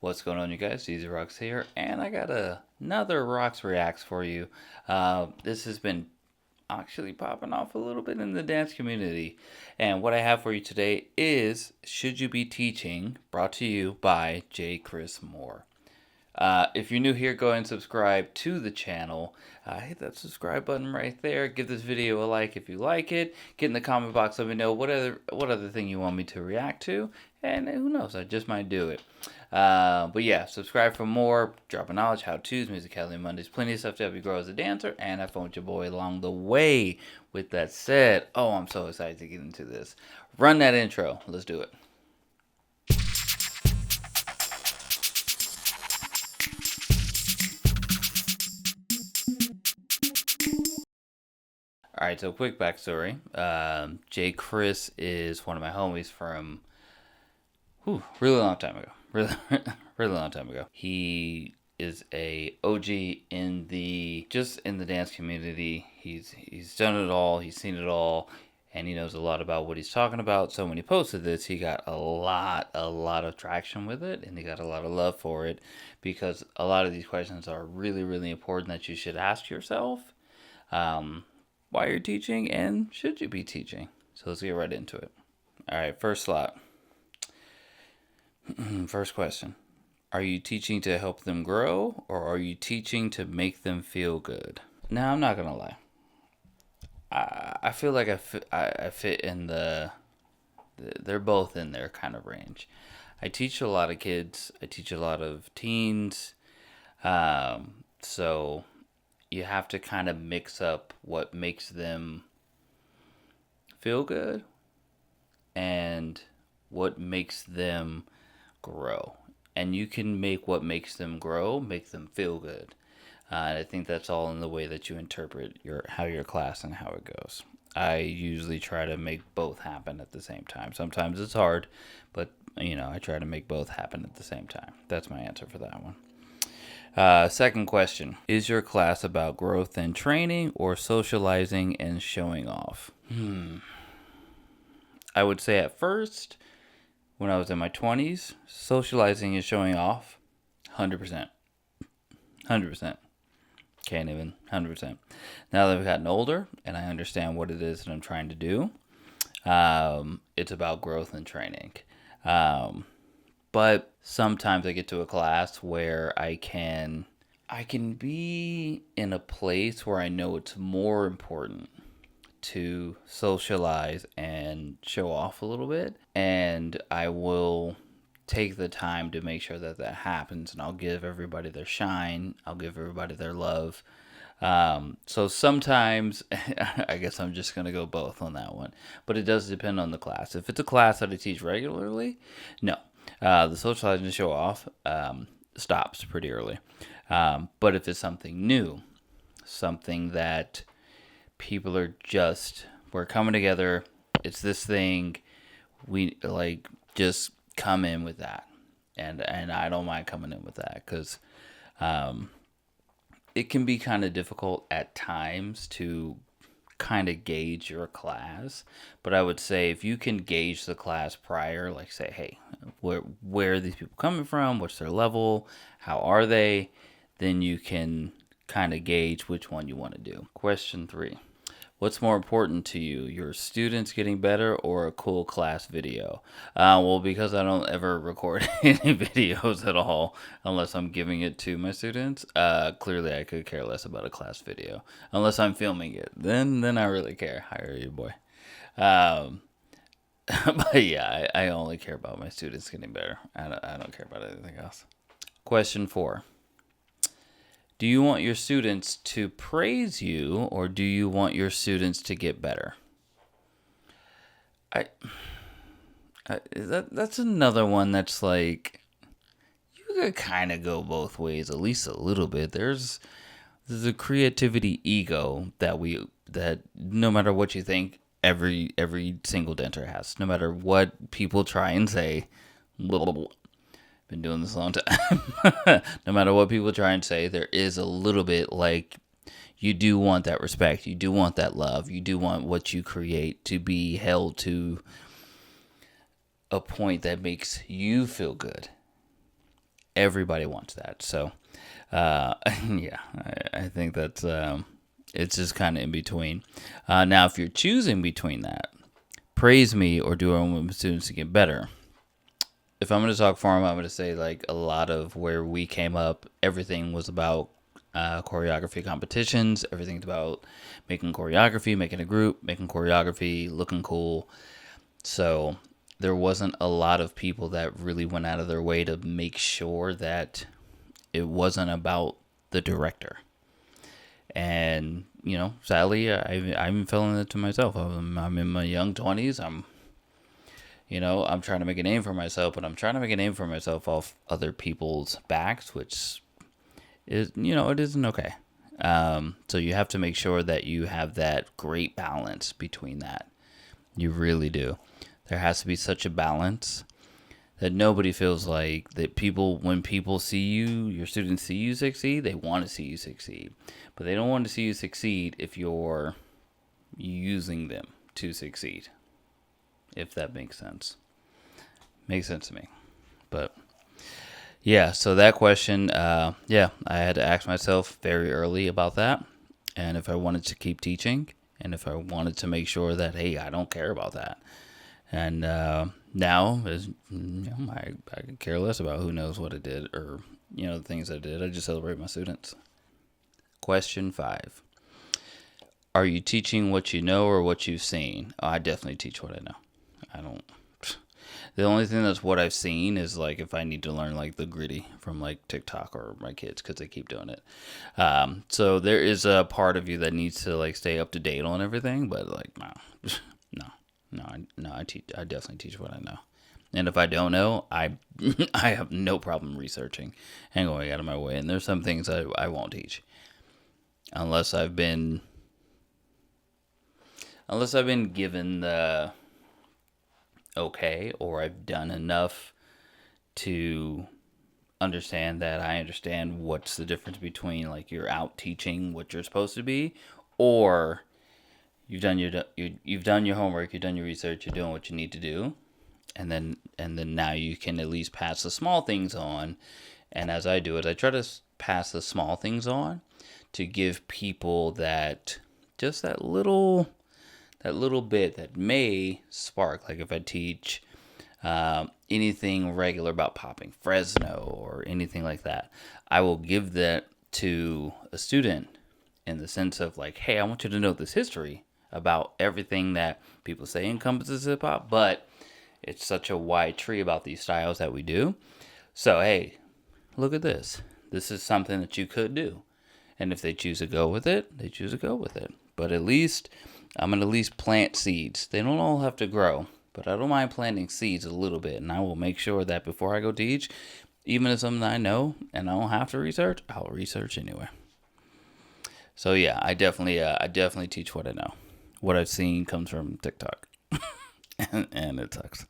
What's going on, you guys? DZRCKS here, and I got another Rocks Reacts for you. This has been actually popping off a little bit in the dance community, and what I have for you today is Should You Be Teaching, brought to you by J. Chris Moore. If you're new here, go ahead and subscribe to the channel. Hit that subscribe button right there. Give this video a like if you like it. Get in the comment box. Let me know what other thing you want me to react to. And who knows, I just might do it. But yeah, subscribe for more. Dropping knowledge, how-tos, musicality Mondays. Plenty of stuff to help you grow as a dancer. And have fun with your boy along the way. With that said, oh, I'm so excited to get into this. Run that intro. Let's do it. All right, so quick backstory. Jay Chris is one of my homies from really long time ago. Really long time ago. He is a OG in the dance community. He's done it all. He's seen it all, and he knows a lot about what he's talking about. So when he posted this, he got a lot of traction with it, and he got a lot of love for it because a lot of these questions are really, really important that you should ask yourself. Why you're teaching and should you be teaching. So let's get right into it. All right, first slot. First question. Are you teaching to help them grow or are you teaching to make them feel good? Now, I'm not going to lie. I feel like I fit in they're both in their kind of range. I teach a lot of kids. I teach a lot of teens. So you have to kind of mix up what makes them feel good and what makes them grow. And you can make what makes them grow make them feel good. And I think that's all in the way that you interpret your class and how it goes. I usually try to make both happen at the same time. Sometimes it's hard, but I try to make both happen at the same time. That's my answer for that one. Second question. Is your class about growth and training or socializing and showing off? I would say at first, when I was in my 20s, socializing and showing off, 100%. 100%. Can't even, 100%. Now that I've gotten older and I understand what it is that I'm trying to do, it's about growth and training. But sometimes I get to a class where I can be in a place where I know it's more important to socialize and show off a little bit, and I will take the time to make sure that happens, and I'll give everybody their shine. I'll give everybody their love. So sometimes I guess I'm just going to go both on that one, but it does depend on the class. If it's a class that I teach regularly, no. The socializing to show off stops pretty early. But if it's something new, something that people are we're coming together, it's this thing, we just come in with that. And I don't mind coming in with that because it can be kind of difficult at times to kind of gauge your class, but I would say if you can gauge the class prior, like say, hey, where are these people coming from, what's their level, how are they, then you can kind of gauge which one you want to do. Question 3. What's more important to you, your students getting better or a cool class video? Well, because I don't ever record any videos at all unless I'm giving it to my students, clearly I could care less about a class video. Unless I'm filming it, then I really care. Hire you, boy. But yeah, I only care about my students getting better. I don't care about anything else. Question 4. Do you want your students to praise you or do you want your students to get better? That's another one that's like, you could kind of go both ways, at least a little bit. There's a creativity ego that no matter what you think, every single dancer has. No matter what people try and say, been doing this a long time. No matter what people try and say, there is a little bit like you do want that respect. You do want that love. You do want what you create to be held to a point that makes you feel good. everybody wants that. So, yeah, I think that's it's just kind of in between. Now, if you're choosing between that, praise me or do I want my students to get better? If I'm going to talk for them, I'm going to say like a lot of where we came up, everything was about choreography competitions. Everything's about making choreography, making a group, making choreography, looking cool. So there wasn't a lot of people that really went out of their way to make sure that it wasn't about the director. And, sadly, I'm feeling it to myself. I'm in my young 20s. I'm trying to make a name for myself, but I'm trying to make a name for myself off other people's backs, which is, it isn't okay. So you have to make sure that you have that great balance between that. You really do. There has to be such a balance that nobody feels like that when people see you, your students see you succeed, they want to see you succeed. But they don't want to see you succeed if you're using them to succeed. If that makes sense. Makes sense to me. But yeah, so that question, I had to ask myself very early about that. And if I wanted to keep teaching, and if I wanted to make sure that, hey, I don't care about that. And now, I could care less about who knows what I did or, the things I did. I just celebrate my students. Question 5. Are you teaching what you know or what you've seen? Oh, I definitely teach what I know. The only thing that's what I've seen is like if I need to learn like the gritty from like TikTok or my kids because they keep doing it. So there is a part of you that needs to like stay up to date on everything, but like no, I definitely teach what I know. And if I don't know, I have no problem researching and going out of my way. And there's some things I won't teach unless I've been given the okay, or I've done enough to understand that I understand what's the difference between like you're out teaching what you're supposed to be, or you've done your homework, you've done your research, you're doing what you need to do, and then now you can at least pass the small things on. And as I do it, I try to pass the small things on to give people that just that little bit that may spark. Like if I teach anything regular about popping Fresno or anything like that, I will give that to a student in the sense of like, hey, I want you to know this history about everything that people say encompasses hip hop, but it's such a wide tree about these styles that we do. So, hey, look at this. This is something that you could do. And if they choose to go with it, they choose to go with it. But at least I'm going to at least plant seeds. They don't all have to grow, but I don't mind planting seeds a little bit. And I will make sure that before I go teach, even if it's something I know and I don't have to research, I'll research anyway. So yeah, I definitely teach what I know. What I've seen comes from TikTok. and it sucks.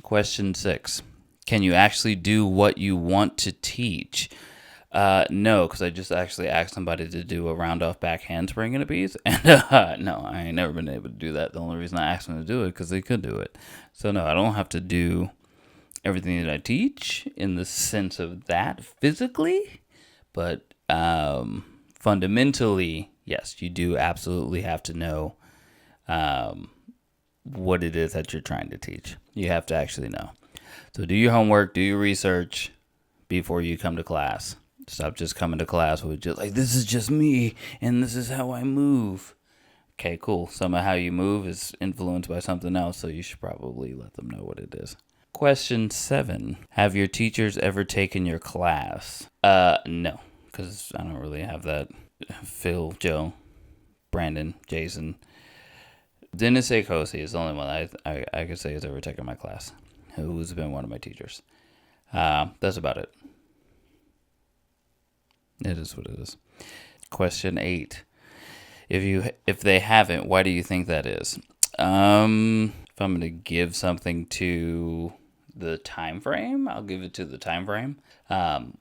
Question 6. Can you actually do what you want to teach? No, because I just actually asked somebody to do a round off back handspring in a piece, and no, I ain't never been able to do that. The only reason I asked them to do it because they could do it. So no, I don't have to do everything that I teach in the sense of that physically, but fundamentally, yes, you do absolutely have to know what it is that you're trying to teach. You have to actually know. So do your homework, do your research before you come to class. Stop just coming to class with just like, this is just me and this is how I move. Okay, cool. Some of how you move is influenced by something else, so you should probably let them know what it is. Question 7. Have your teachers ever taken your class? No, because I don't really have that. Phil, Joe, Brandon, Jason. DZRCKS is the only one I could say has ever taken my class, who's been one of my teachers. That's about it. It is what it is. Question 8. If they haven't, why do you think that is? If I'm going to give something to the time frame, I'll give it to the time frame.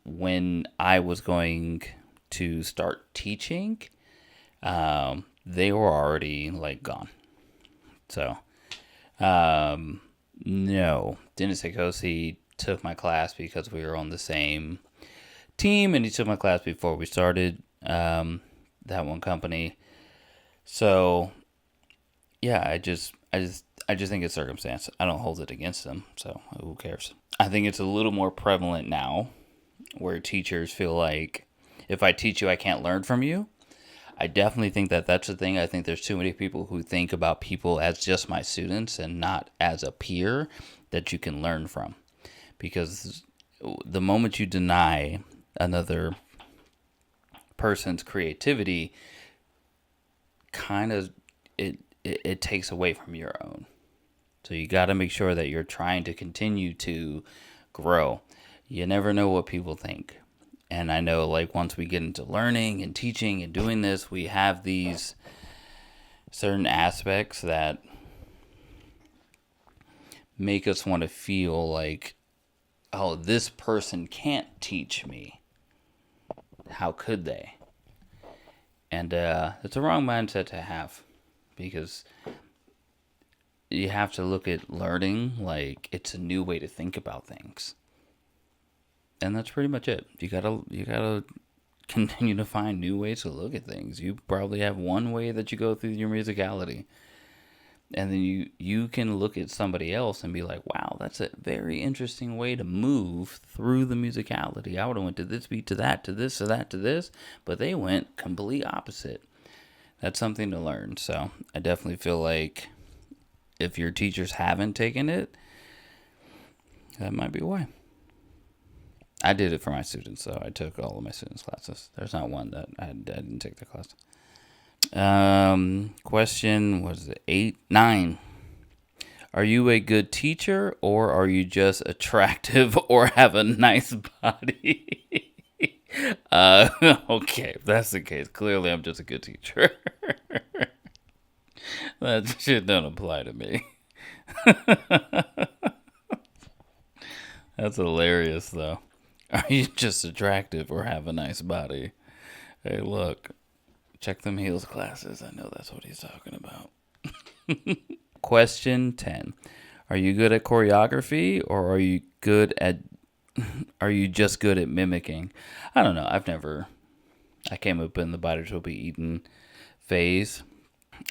When I was going to start teaching, they were already like gone. So, no, DZRCKS took my class because we were on the same team, and he took my class before we started that one company. So yeah, I just think it's circumstance. I don't hold it against them, so who cares? I think it's a little more prevalent now, where teachers feel like if I teach you, I can't learn from you. I definitely think that that's the thing. I think there's too many people who think about people as just my students and not as a peer that you can learn from. Because the moment you deny another person's creativity, kind of it takes away from your own. So you got to make sure that you're trying to continue to grow. You never know what people think. And I know, like, once we get into learning and teaching and doing this, we have these certain aspects that make us want to feel like, oh, this person can't teach me. How could they? And it's a wrong mindset to have, because you have to look at learning like it's a new way to think about things. And that's pretty much it. You gotta continue to find new ways to look at things. You probably have one way that you go through your musicality. And then you can look at somebody else and be like, wow, that's a very interesting way to move through the musicality. I would have went to this beat, to that, to this, to that, to this. But they went complete opposite. That's something to learn. So I definitely feel like if your teachers haven't taken it, that might be why. I did it for my students, so I took all of my students' classes. There's not one that I didn't take their class. Question, what is it, 8, 9. Are you a good teacher, or are you just attractive or have a nice body? Okay, if that's the case, clearly I'm just a good teacher. That shit don't apply to me. That's hilarious, though. Are you just attractive or have a nice body? Hey, look. Check them heels classes. I know that's what he's talking about. Question 10. Are you good at choreography, or are you just good at mimicking? I don't know. I came up in the biters will be eaten phase.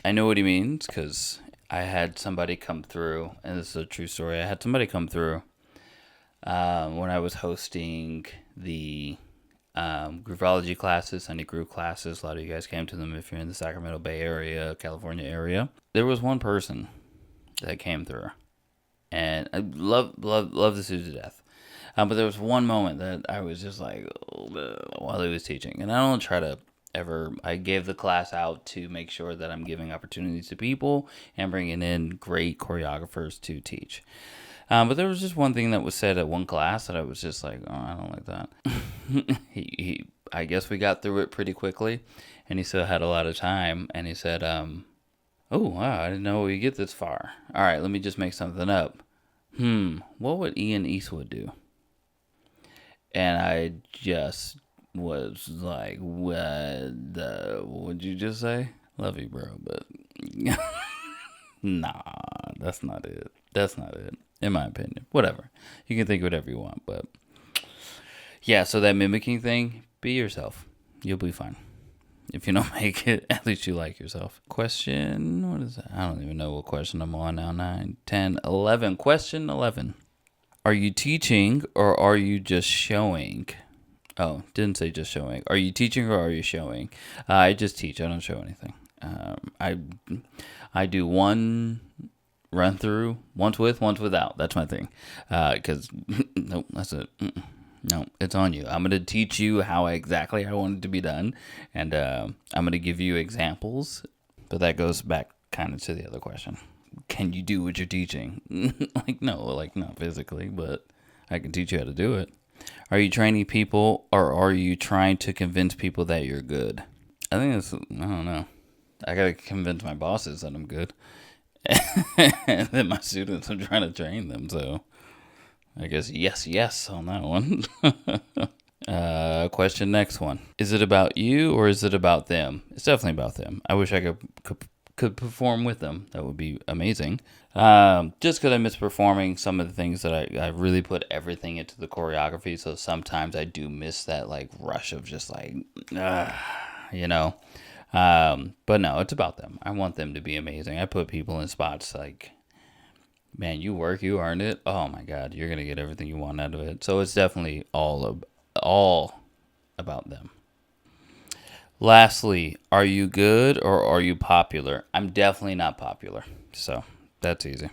I know what he means, because I had somebody come through, and this is a true story. I had somebody come through when I was hosting the groovology classes, Sunday groove classes. A lot of you guys came to them if you're in the Sacramento Bay Area, California area. There was one person that came through, and I love this dude to death. But there was one moment that I was just like, while he was teaching, and I don't try to I gave the class out to make sure that I'm giving opportunities to people and bringing in great choreographers to teach. But there was just one thing that was said at one class that I was just like, oh, I don't like that. I guess we got through it pretty quickly, and he still had a lot of time. And he said, oh, wow, I didn't know we get this far. All right, let me just make something up. What would Ian Eastwood do? And I just was like, what'd you just say? Love you, bro, but nah, that's not it. That's not it. In my opinion. Whatever. You can think whatever you want, but yeah, so that mimicking thing, be yourself. You'll be fine. If you don't make it, at least you like yourself. Question, what is that? I don't even know what question I'm on now. 9, 10, 11. Question 11. Are you teaching, or are you just showing? Oh, didn't say just showing. Are you teaching, or are you showing? I just teach. I don't show anything. I do one run through, once with, once without. That's my thing. Because, nope, that's it. No, it's on you. I'm going to teach you how exactly I want it to be done. And I'm going to give you examples. But that goes back kind of to the other question. Can you do what you're teaching? No, not physically, but I can teach you how to do it. Are you training people, or are you trying to convince people that you're good? I think I don't know. I got to convince my bosses that I'm good. And then my students, I'm trying to train them, so I guess yes on that one. Question next one. Is it about you, or is it about them? It's definitely about them. I wish I could perform with them, that would be amazing. Just because I miss performing some of the things that I really put everything into the choreography. So sometimes I do miss that like rush of just like, you know. But no, it's about them. I want them to be amazing. I put people in spots like, man, you work, you earn it. Oh my God, you're gonna get everything you want out of it. So it's definitely all about them. Lastly, are you good or are you popular? I'm definitely not popular, so that's easy.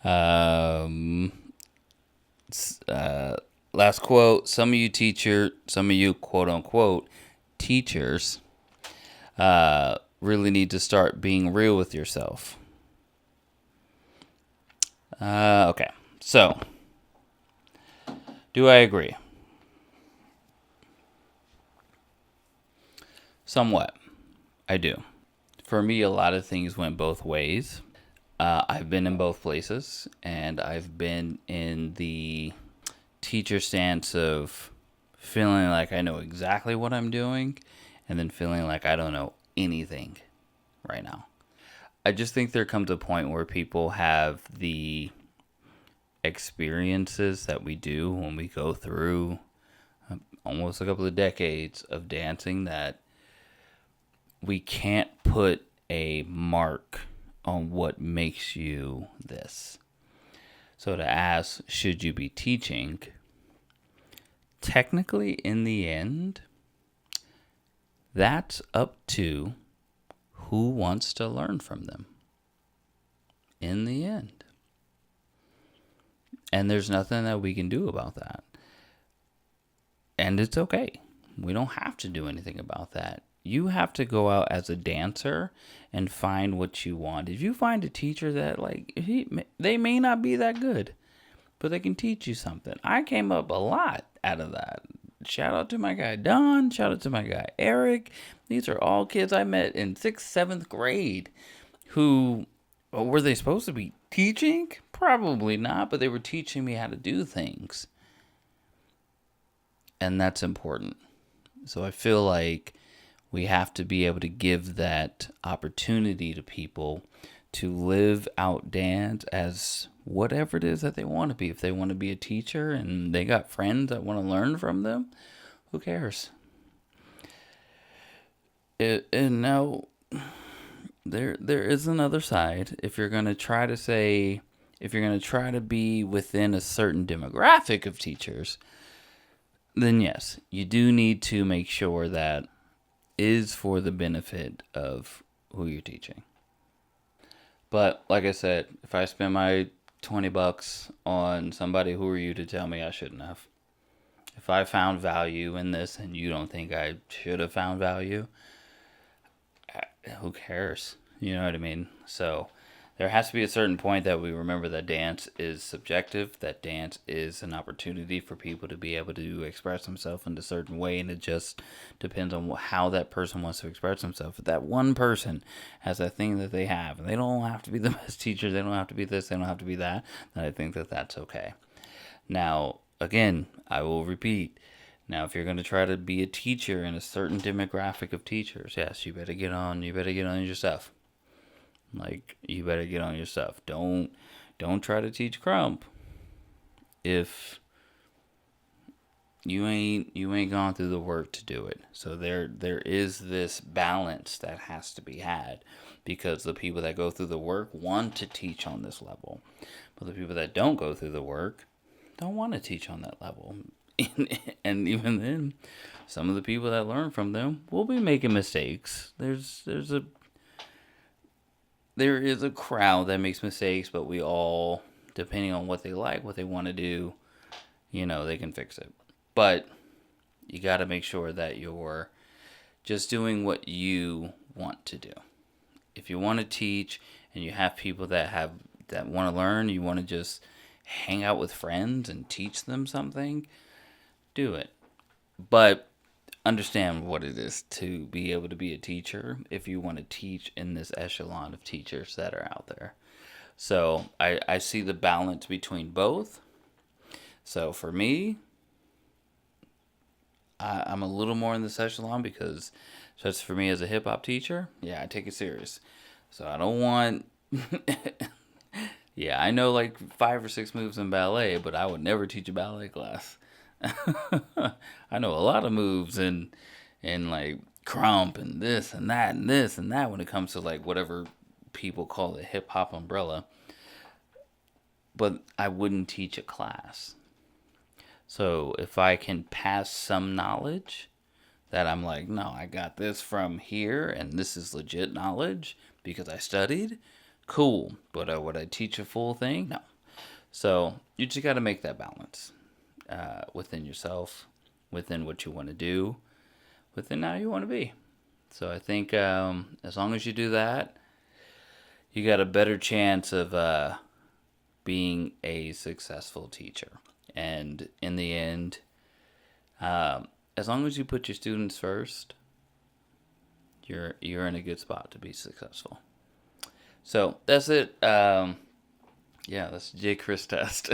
Um, Last quote. Some of you quote unquote teachers, really need to start being real with yourself. Okay, so do I agree? Somewhat, I do. For me, a lot of things went both ways. I've been in both places, and I've been in the teacher stance of feeling like I know exactly what I'm doing, and then feeling like I don't know anything right now. I just think there comes a point where people have the experiences that we do when we go through almost a couple of decades of dancing that we can't put a mark on what makes you this. So to ask, should you be teaching? Technically, in the end, that's up to who wants to learn from them. In the end. And there's nothing that we can do about that. And it's okay. We don't have to do anything about that. You have to go out as a dancer and find what you want. If you find a teacher that they may not be that good, but they can teach you something. I came up a lot out of that. Shout out to my guy Don. Shout out to my guy Eric. These are all kids I met in 6th, 7th grade who, were they supposed to be teaching? Probably not, but they were teaching me how to do things. And that's important. So I feel like we have to be able to give that opportunity to people to live out dance as whatever it is that they want to be. If they want to be a teacher and they got friends that want to learn from them, who cares? And now there is another side. If you're going to try to be within a certain demographic of teachers, then yes, you do need to make sure that is for the benefit of who you're teaching. But like I said, if I spend my $20 on somebody, who are you to tell me I shouldn't have? If I found value in this and you don't think I should have found value, who cares? You know what I mean? So there has to be a certain point that we remember that dance is subjective, that dance is an opportunity for people to be able to express themselves in a certain way, and it just depends on how that person wants to express themselves. If that one person has a thing that they have, and they don't have to be the best teacher, they don't have to be this, they don't have to be that, then I think that that's okay. Now, again, I will repeat. Now, if you're going to try to be a teacher in a certain demographic of teachers, yes, you better get on your stuff. Like, you better get on your stuff. Don't try to teach Crump if you ain't gone through the work to do it. So there is this balance that has to be had, because the people that go through the work want to teach on this level, but the people that don't go through the work don't want to teach on that level. And even then, some of the people that learn from them will be making mistakes. There is a crowd that makes mistakes, but we all, depending on what they like, what they want to do, they can fix it. But you got to make sure that you're just doing what you want to do. If you want to teach and you have people that want to learn, you want to just hang out with friends and teach them something, do it. But understand what it is to be able to be a teacher if you want to teach in this echelon of teachers that are out there. So I see the balance between both. So for me, I'm a little more in this echelon because So that's for me as a hip hop teacher. Yeah, I take it serious. So I don't want. Yeah, I know like 5 or 6 moves in ballet, but I would never teach a ballet class. I know a lot of moves and like crump and this and that and this and that when it comes to like whatever people call the hip hop umbrella, but I wouldn't teach a class. So if I can pass some knowledge that I'm like, no, I got this from here and this is legit knowledge because I studied, cool. But would I teach a full thing? No. So you just got to make that balance within yourself, within what you want to do, within how you want to be. So I think as long as you do that, you got a better chance of being a successful teacher. And in the end, as long as you put your students first, you're in a good spot to be successful. So that's it. Yeah, that's J. Chris test.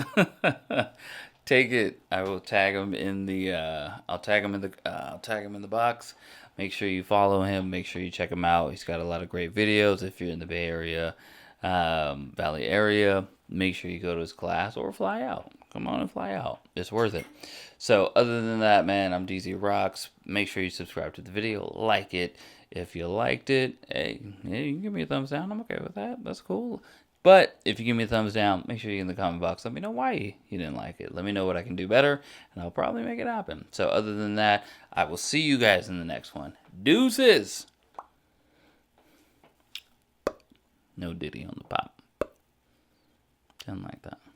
Take it. I will tag him in the. I'll tag him in the. I'll tag him in the box. Make sure you follow him. Make sure you check him out. He's got a lot of great videos. If you're in the Bay Area, Valley area, make sure you go to his class or fly out. Come on and fly out. It's worth it. So other than that, man, I'm DZRCKS. Make sure you subscribe to the video, like it. If you liked it, hey, you can give me a thumbs down. I'm okay with that. That's cool. But if you give me a thumbs down, make sure you in the comment box let me know why you didn't like it. Let me know what I can do better, and I'll probably make it happen. So other than that, I will see you guys in the next one. Deuces! No Diddy on the pop. Didn't like that.